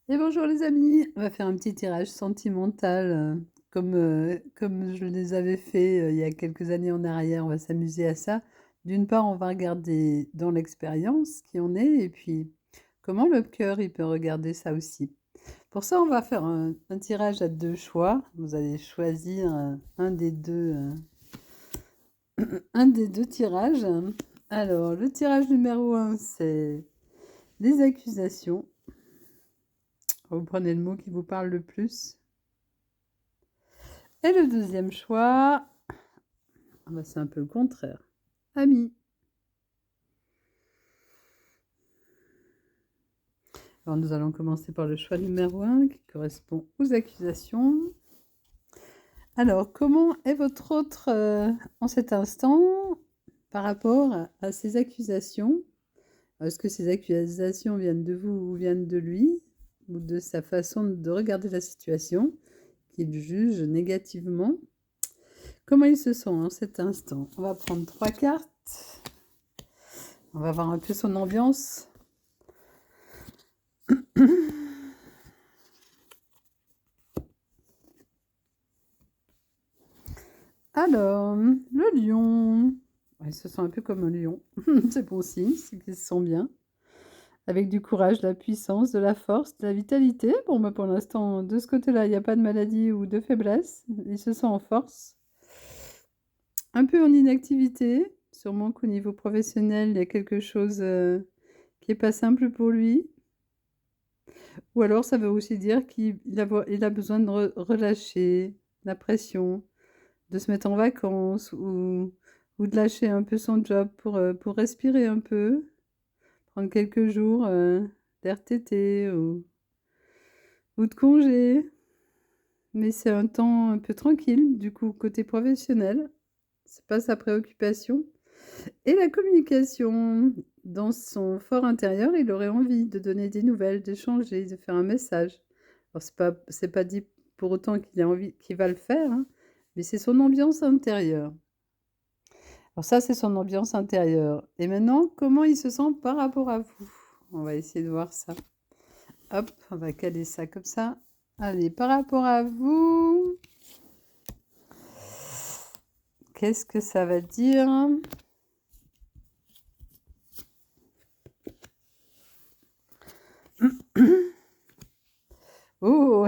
Et bonjour les amis, on va faire un petit tirage sentimental comme je les avais fait il y a quelques années en arrière. On va s'amuser à ça. D'une part, on va regarder dans l'expérience qui on est et puis comment le cœur il peut regarder ça aussi. Pour ça, on va faire un tirage à deux choix. Vous allez choisir un des deux tirages. Alors, le tirage numéro un, c'est les accusations. Vous prenez le mot qui vous parle le plus. Et le deuxième choix, c'est un peu le contraire. Ami. Alors nous allons commencer par le choix numéro un qui correspond aux accusations. Alors, comment est votre autre en cet instant par rapport à ces accusations? Est-ce que ces accusations viennent de vous ou viennent de lui ou de sa façon de regarder la situation qu'il juge négativement? Comment il se sent en cet instant? On va prendre 3 cartes. On va voir un peu son ambiance. Alors, le lion. Ouais, il se sent un peu comme un lion. C'est bon signe, c'est qu'il se sent bien. Avec du courage, de la puissance, de la force, de la vitalité. Bon, bah pour l'instant, de ce côté-là, il n'y a pas de maladie ou de faiblesse. Il se sent en force. Un peu en inactivité. Sûrement qu'au niveau professionnel, il y a quelque chose qui n'est pas simple pour lui. Ou alors, ça veut aussi dire qu'il a besoin de relâcher la pression, de se mettre en vacances ou de lâcher un peu son job pour respirer un peu, prendre quelques jours d'RTT ou de congé. Mais c'est un temps un peu tranquille, du coup, côté professionnel. C'est pas sa préoccupation. Et la communication, dans son fort intérieur, il aurait envie de donner des nouvelles, d'échanger, de faire un message. Alors, c'est pas dit pour autant qu'il a envie, qu'il va le faire, hein, mais c'est son ambiance intérieure. Alors ça, c'est son ambiance intérieure. Et maintenant, comment il se sent par rapport à vous? On va essayer de voir ça. Hop, on va caler ça comme ça. Allez, par rapport à vous, qu'est-ce que ça va dire? Oh,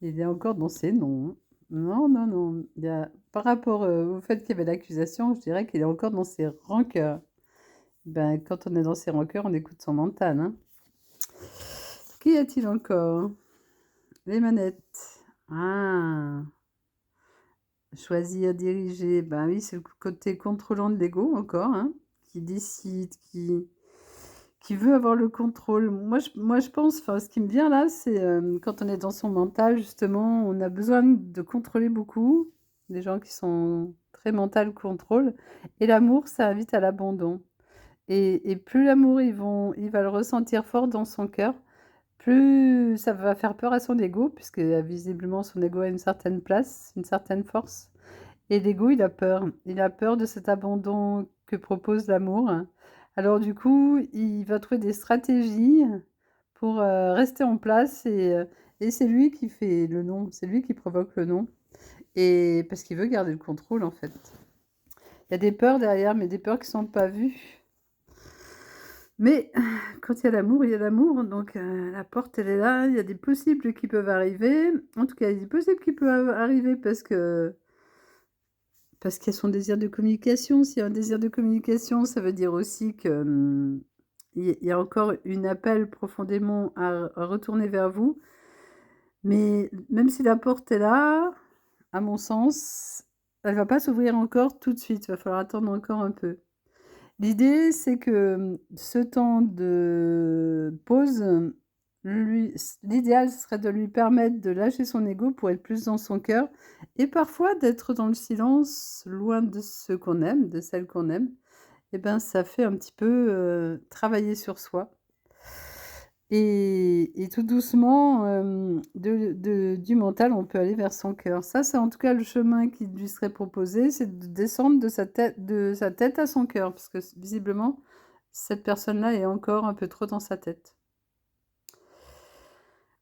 il est encore dans ses noms, hein. Non, non, non. Par rapport au fait qu'il y avait l'accusation, je dirais qu'il est encore dans ses rancœurs. Ben, quand on est dans ses rancœurs, on écoute son mental, hein. Qu'y a-t-il encore? Les manettes. Ah, choisir, diriger. Ben oui, c'est le côté contrôlant de l'ego encore, hein, qui décide, qui veut avoir le contrôle. Moi, je pense, enfin, ce qui me vient là, c'est quand on est dans son mental, justement, on a besoin de contrôler beaucoup. Des gens qui sont très mental contrôle. Et l'amour, ça invite à l'abandon. Et plus l'amour, il va le ressentir fort dans son cœur, plus ça va faire peur à son ego, puisque visiblement son ego a une certaine place, une certaine force. Et l'ego, il a peur. Il a peur de cet abandon que propose l'amour. Alors du coup, il va trouver des stratégies pour rester en place et c'est lui qui fait le non, c'est lui qui provoque le non. Et parce qu'il veut garder le contrôle en fait. Il y a des peurs derrière, mais des peurs qui ne sont pas vues. Mais quand il y a l'amour, il y a l'amour. Donc la porte, elle est là. Il y a des possibles qui peuvent arriver. En tout cas, il y a des possibles qui peuvent arriver parce qu'il y a son désir de communication. S'il y a un désir de communication, ça veut dire aussi que il y a encore une appel profondément à retourner vers vous. Mais même si la porte est là, à mon sens, elle va pas s'ouvrir encore tout de suite. Il va falloir attendre encore un peu. L'idée, c'est que ce temps de pause, l'idéal serait de lui permettre de lâcher son ego pour être plus dans son cœur et parfois d'être dans le silence, loin de ceux qu'on aime, de celles qu'on aime. Et ben, ça fait un petit peu travailler sur soi. Et tout doucement, du mental, on peut aller vers son cœur. Ça, c'est en tout cas le chemin qui lui serait proposé, c'est de descendre de sa tête à son cœur, parce que visiblement, cette personne-là est encore un peu trop dans sa tête.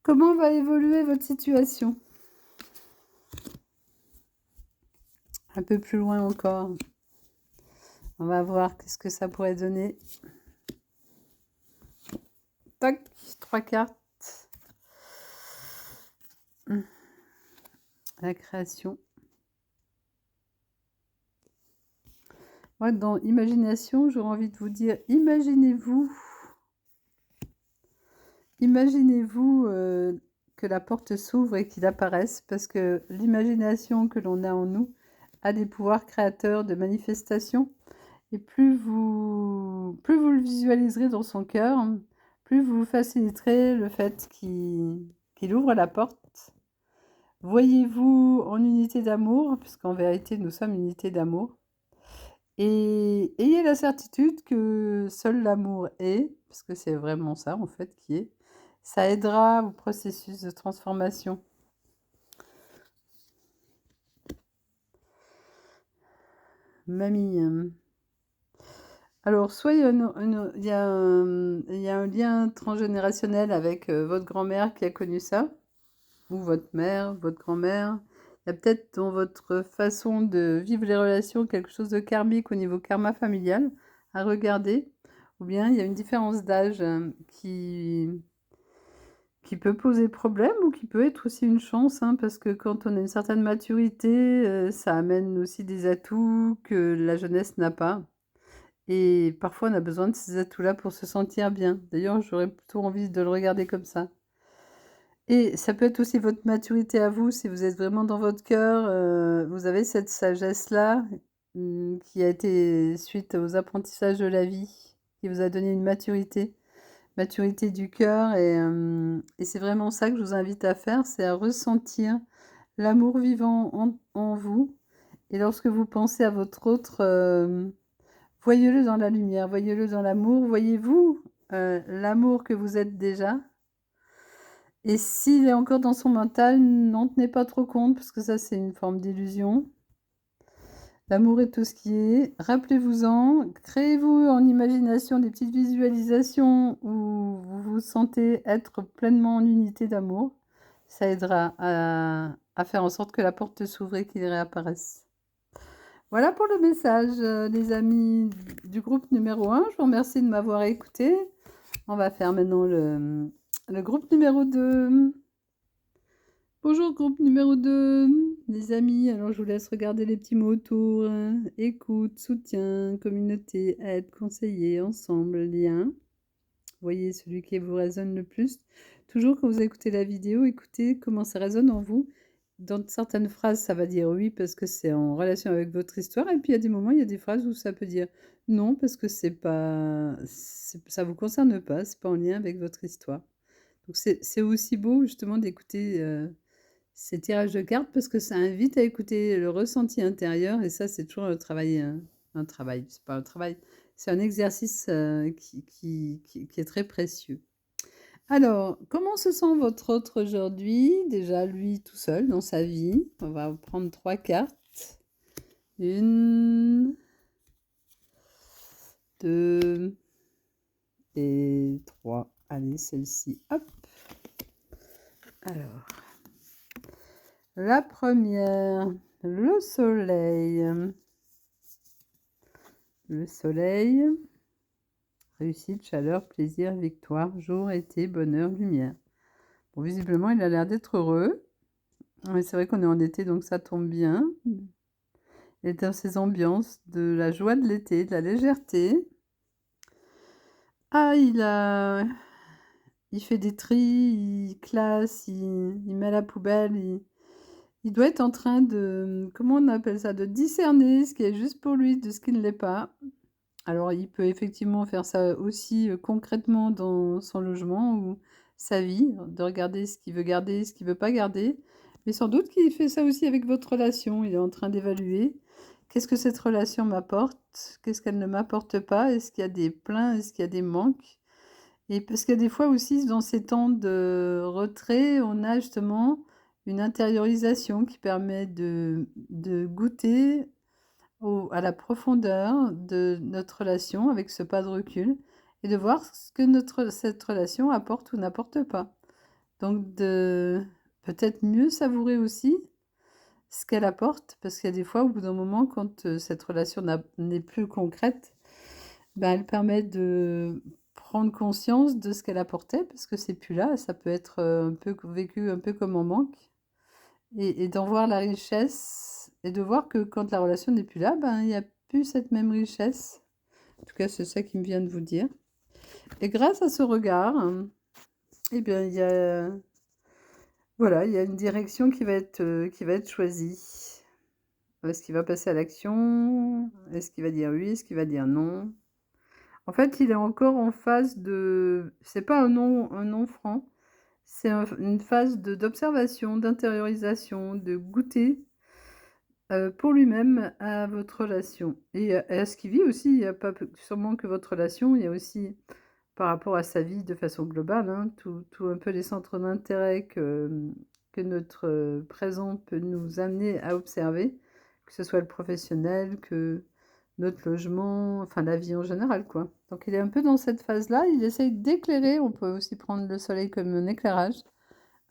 Comment va évoluer votre situation? Un peu plus loin encore. On va voir qu'est-ce que ça pourrait donner. Tac, 3 cartes. La création. Moi, dans imagination, j'aurais envie de vous dire, imaginez-vous que la porte s'ouvre et qu'il apparaisse, parce que l'imagination que l'on a en nous a des pouvoirs créateurs de manifestation. Et plus vous le visualiserez dans son cœur, plus vous faciliterez le fait qu'il ouvre la porte. Voyez-vous en unité d'amour, puisqu'en vérité, nous sommes unité d'amour. Et ayez la certitude que seul l'amour est, parce que c'est vraiment ça, en fait, qui est. Ça aidera au processus de transformation. Mamie. Alors, soit il y a un lien transgénérationnel avec votre grand-mère qui a connu ça, ou votre mère, votre grand-mère. Il y a peut-être dans votre façon de vivre les relations quelque chose de karmique au niveau karma familial à regarder. Ou bien il y a une différence d'âge qui peut poser problème ou qui peut être aussi une chance, hein, parce que quand on a une certaine maturité, ça amène aussi des atouts que la jeunesse n'a pas. Et parfois, on a besoin de ces atouts-là pour se sentir bien. D'ailleurs, j'aurais plutôt envie de le regarder comme ça. Et ça peut être aussi votre maturité à vous, si vous êtes vraiment dans votre cœur, vous avez cette sagesse-là, qui a été suite aux apprentissages de la vie, qui vous a donné une maturité du cœur et c'est vraiment ça que je vous invite à faire, c'est à ressentir l'amour vivant en vous et lorsque vous pensez à votre autre, voyez-le dans la lumière, voyez-le dans l'amour, voyez-vous, l'amour que vous êtes déjà et s'il est encore dans son mental, n'en tenez pas trop compte parce que ça, c'est une forme d'illusion. L'amour est tout ce qui est. Rappelez-vous-en, créez-vous en imagination des petites visualisations où vous vous sentez être pleinement en unité d'amour. Ça aidera à faire en sorte que la porte s'ouvre et qu'il réapparaisse. Voilà pour le message, les amis du groupe numéro 1. Je vous remercie de m'avoir écouté. On va faire maintenant le groupe numéro 2. Bonjour groupe numéro 2, les amis. Alors je vous laisse regarder les petits mots autour. Écoute, soutien, communauté, aide, conseiller, ensemble, lien. Voyez celui qui vous résonne le plus. Toujours quand vous écoutez la vidéo, écoutez comment ça résonne en vous. Dans certaines phrases, ça va dire oui parce que c'est en relation avec votre histoire. Et puis il y a des moments, il y a des phrases où ça peut dire non parce que ça vous concerne pas, c'est pas en lien avec votre histoire. Donc c'est aussi beau justement d'écouter ces tirages de cartes parce que ça invite à écouter le ressenti intérieur et ça c'est toujours un travail, c'est pas un travail, c'est un exercice qui est très précieux. Alors, comment se sent votre autre aujourd'hui? Déjà lui tout seul dans sa vie. On va prendre 3 cartes. 1, 2 et 3. Allez, celle-ci, hop. Alors, la première, le soleil. Le soleil, réussite, chaleur, plaisir, victoire, jour, été, bonheur, lumière. Bon, visiblement, il a l'air d'être heureux. Mais c'est vrai qu'on est en été, donc ça tombe bien. Il est dans ces ambiances de la joie de l'été, de la légèreté. Ah, il fait des tris, il classe, il met à la poubelle, il doit être en train de, comment on appelle ça, de discerner ce qui est juste pour lui de ce qui ne l'est pas. Alors, il peut effectivement faire ça aussi concrètement dans son logement ou sa vie, de regarder ce qu'il veut garder, ce qu'il veut pas garder. Mais sans doute qu'il fait ça aussi avec votre relation. Il est en train d'évaluer qu'est-ce que cette relation m'apporte, qu'est-ce qu'elle ne m'apporte pas, est-ce qu'il y a des pleins, est-ce qu'il y a des manques. Et parce que des fois aussi, dans ces temps de retrait, on a justement une intériorisation qui permet de goûter à la profondeur de notre relation avec ce pas de recul et de voir ce que cette relation apporte ou n'apporte pas. Donc de peut-être mieux savourer aussi ce qu'elle apporte, parce qu'il y a des fois, au bout d'un moment, quand cette relation n'est plus concrète, ben, elle permet de prendre conscience de ce qu'elle apportait, parce que c'est plus là, ça peut être un peu vécu un peu comme un manque, et d'en voir la richesse, et de voir que quand la relation n'est plus là, ben, il n'y a plus cette même richesse. En tout cas, c'est ça qui me vient de vous dire. Et grâce à ce regard, eh bien, il y a, voilà, il y a une direction qui va être choisie. Est-ce qu'il va passer à l'action? Est-ce qu'il va dire oui? Est-ce qu'il va dire non? En fait, il est encore en phase de... C'est pas un non franc, c'est une phase d'observation, d'intériorisation, de goûter pour lui-même à votre relation. Et à ce qu'il vit aussi, il n'y a pas sûrement que votre relation, il y a aussi par rapport à sa vie de façon globale, hein, tout un peu les centres d'intérêt que notre présent peut nous amener à observer, que ce soit le professionnel, que notre logement, enfin la vie en général, quoi. Donc il est un peu dans cette phase-là, il essaye d'éclairer, on peut aussi prendre le soleil comme un éclairage,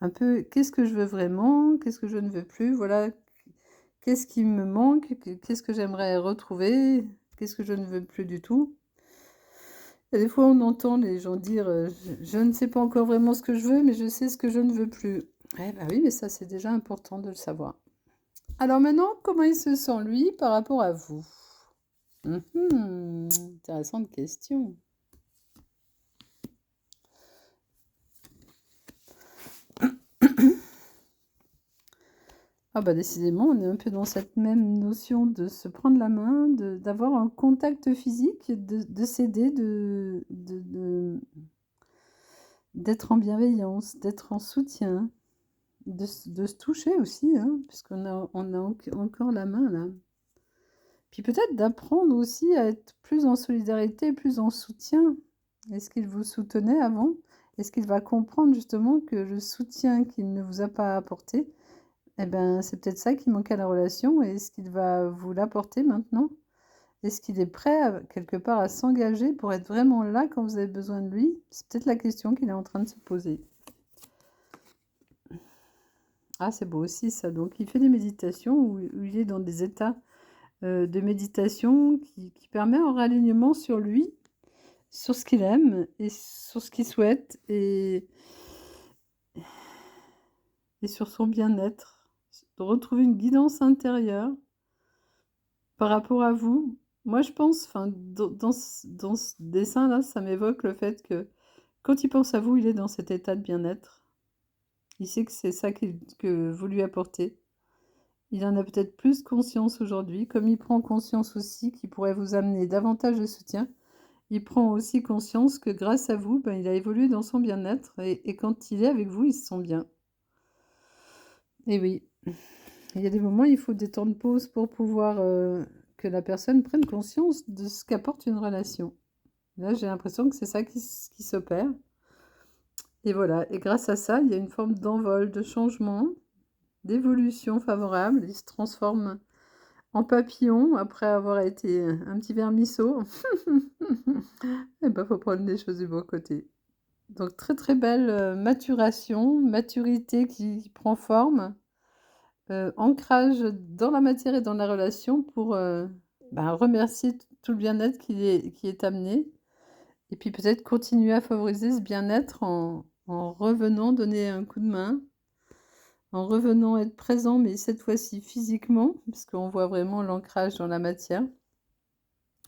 un peu qu'est-ce que je veux vraiment, qu'est-ce que je ne veux plus, voilà, qu'est-ce qui me manque, qu'est-ce que j'aimerais retrouver, qu'est-ce que je ne veux plus du tout. Et des fois, on entend les gens dire je ne sais pas encore vraiment ce que je veux, mais je sais ce que je ne veux plus. Eh ben oui, mais ça, c'est déjà important de le savoir. Alors maintenant, comment il se sent, lui, par rapport à vous? Intéressante question. Ah bah décidément, on est un peu dans cette même notion de se prendre la main, d'avoir un contact physique, de s'aider, d'être en bienveillance, d'être en soutien, de se toucher aussi, hein, puisqu'on a encore la main là. Puis peut-être d'apprendre aussi à être plus en solidarité, plus en soutien. Est-ce qu'il vous soutenait avant? Est-ce qu'il va comprendre justement que le soutien qu'il ne vous a pas apporté, eh ben, c'est peut-être ça qui manque à la relation, et est-ce qu'il va vous l'apporter maintenant? Est-ce qu'il est prêt quelque part à s'engager pour être vraiment là quand vous avez besoin de lui? C'est peut-être la question qu'il est en train de se poser. Ah, c'est beau aussi ça. Donc il fait des méditations où il est dans des états de méditation qui permet un réalignement sur lui, sur ce qu'il aime et sur ce qu'il souhaite et sur son bien-être, de retrouver une guidance intérieure par rapport à vous. Moi, je pense, enfin, dans ce dessin-là, ça m'évoque le fait que quand il pense à vous, il est dans cet état de bien-être. Il sait que c'est ça que vous lui apportez. Il en a peut-être plus conscience aujourd'hui, comme il prend conscience aussi qu'il pourrait vous amener davantage de soutien. Il prend aussi conscience que grâce à vous, ben, il a évolué dans son bien-être et quand il est avec vous, il se sent bien. Et oui, il y a des moments, il faut des temps de pause pour pouvoir que la personne prenne conscience de ce qu'apporte une relation. Là, j'ai l'impression que c'est ça qui s'opère. Et voilà, et grâce à ça, il y a une forme d'envol, de changement, d'évolution favorable. Il se transforme en papillon après avoir été un petit vermisseau. Et ben, faut prendre les choses du bon côté. Donc très très belle maturation, maturité qui prend forme, ancrage dans la matière et dans la relation pour remercier tout le bien-être qui est amené. Et puis peut-être continuer à favoriser ce bien-être en revenant donner un coup de main, en revenant être présent, mais cette fois-ci physiquement, parce qu'on voit vraiment l'ancrage dans la matière.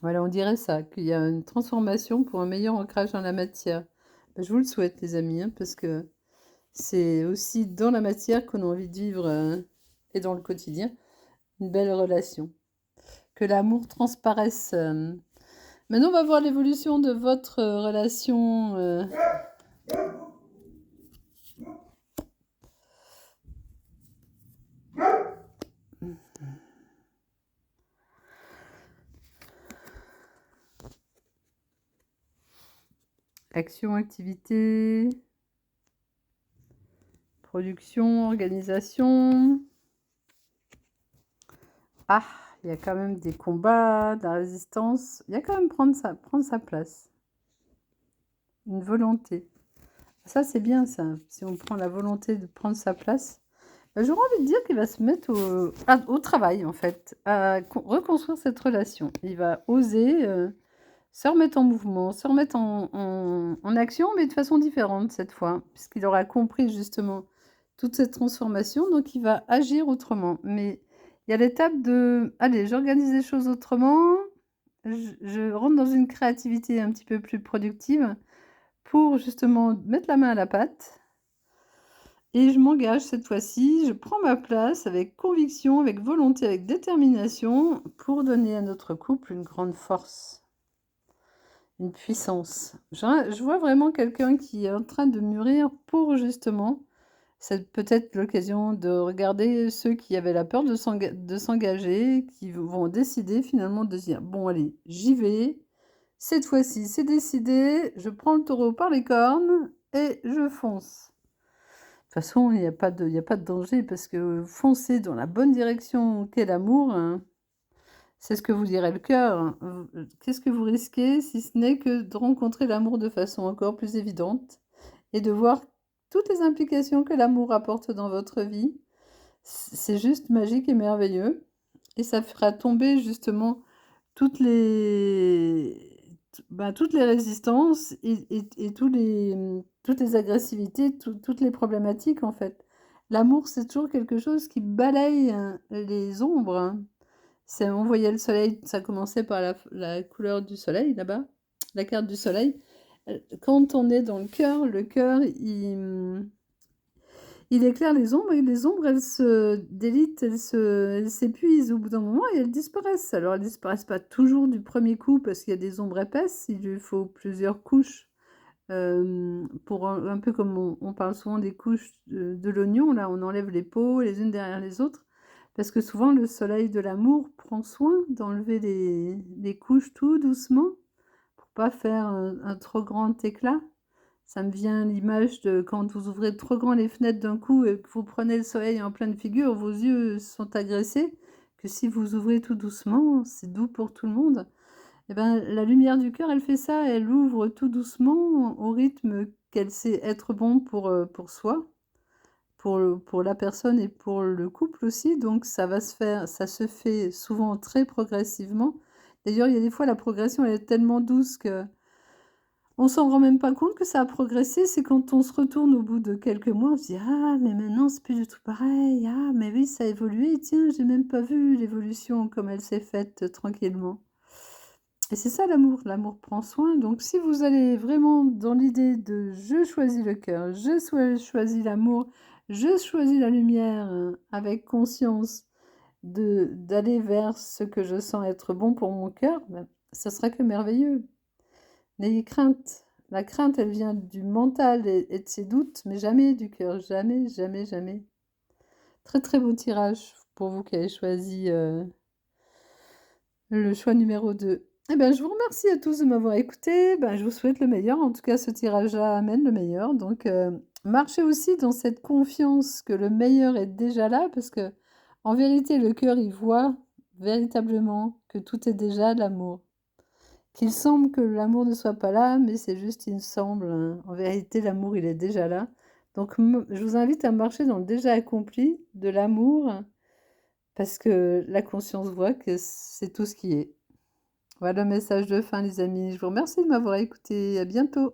Voilà, on dirait ça, qu'il y a une transformation pour un meilleur ancrage dans la matière. Ben, je vous le souhaite, les amis, hein, parce que c'est aussi dans la matière qu'on a envie de vivre et dans le quotidien une belle relation. Que l'amour transparaisse. Maintenant, on va voir l'évolution de votre relation. Action, activité, production, organisation. Ah, il y a quand même des combats, de la résistance. Il y a quand même prendre sa place. Une volonté. Ça, c'est bien ça. Si on prend la volonté de prendre sa place, j'aurais envie de dire qu'il va se mettre au travail, en fait, à reconstruire cette relation. Il va oser se remettre en mouvement, se remettre en action, mais de façon différente cette fois, puisqu'il aura compris justement toute cette transformation, donc il va agir autrement. Mais il y a l'étape de, allez, j'organise les choses autrement, je rentre dans une créativité un petit peu plus productive pour justement mettre la main à la pâte. Et je m'engage cette fois-ci, je prends ma place avec conviction, avec volonté, avec détermination pour donner à notre couple une grande force, une puissance. Je vois vraiment quelqu'un qui est en train de mûrir pour justement, c'est peut-être l'occasion de regarder ceux qui avaient la peur de s'engager, qui vont décider finalement de dire, bon allez, j'y vais, cette fois-ci c'est décidé, je prends le taureau par les cornes et je fonce. De toute façon, il y a pas de danger parce que foncer dans la bonne direction qu'est l'amour, hein, c'est ce que vous dirait le cœur. Hein. Qu'est-ce que vous risquez si ce n'est que de rencontrer l'amour de façon encore plus évidente et de voir toutes les implications que l'amour apporte dans votre vie? C'est juste magique et merveilleux. Et ça fera tomber justement toutes toutes les résistances et toutes les agressivités, toutes les problématiques en fait. L'amour, c'est toujours quelque chose qui balaye hein, les ombres. Hein. On voyait le soleil, ça commençait par la couleur du soleil là-bas, la carte du soleil. Quand on est dans le cœur, il éclaire les ombres et les ombres, elles se délitent, elles s'épuisent au bout d'un moment et elles disparaissent. Alors, elles disparaissent pas toujours du premier coup parce qu'il y a des ombres épaisses, il lui faut plusieurs couches. Pour un peu comme on parle souvent des couches de l'oignon, là, on enlève les peaux les unes derrière les autres. Parce que souvent, le soleil de l'amour prend soin d'enlever les couches tout doucement pour pas faire un trop grand éclat. Ça me vient l'image de quand vous ouvrez trop grand les fenêtres d'un coup et que vous prenez le soleil en pleine figure, vos yeux sont agressés, que si vous ouvrez tout doucement, c'est doux pour tout le monde. Et ben, la lumière du cœur, elle fait ça, elle ouvre tout doucement au rythme qu'elle sait être bon pour soi, pour la personne et pour le couple aussi. Donc ça se fait souvent très progressivement. D'ailleurs, il y a des fois, la progression, elle est tellement douce que on s'en rend même pas compte que ça a progressé, c'est quand on se retourne au bout de quelques mois, on se dit: «Ah mais maintenant c'est plus du tout pareil. Ah mais oui, ça a évolué. Tiens, j'ai même pas vu l'évolution comme elle s'est faite tranquillement» et c'est ça l'amour. L'amour prend soin, donc si vous allez vraiment dans l'idée de: «Je choisis le cœur, choisis l'amour, je choisis la lumière», avec conscience d'aller vers ce que je sens être bon pour mon cœur, ben, ça sera que merveilleux. N'ayez crainte. La crainte, elle vient du mental et de ses doutes, mais jamais du cœur. Jamais, jamais, jamais. Très, très beau tirage pour vous qui avez choisi le choix numéro 2. Eh ben, je vous remercie à tous de m'avoir écouté. Ben, je vous souhaite le meilleur. En tout cas, ce tirage-là amène le meilleur. Donc, marchez aussi dans cette confiance que le meilleur est déjà là, parce que, en vérité, le cœur, il voit véritablement que tout est déjà l'amour. Qu'il semble que l'amour ne soit pas là, mais c'est juste il semble, hein. En vérité, l'amour, il est déjà là. Donc, je vous invite à marcher dans le déjà accompli de l'amour, parce que la conscience voit que c'est tout ce qui est. Voilà le message de fin, les amis. Je vous remercie de m'avoir écouté. À bientôt.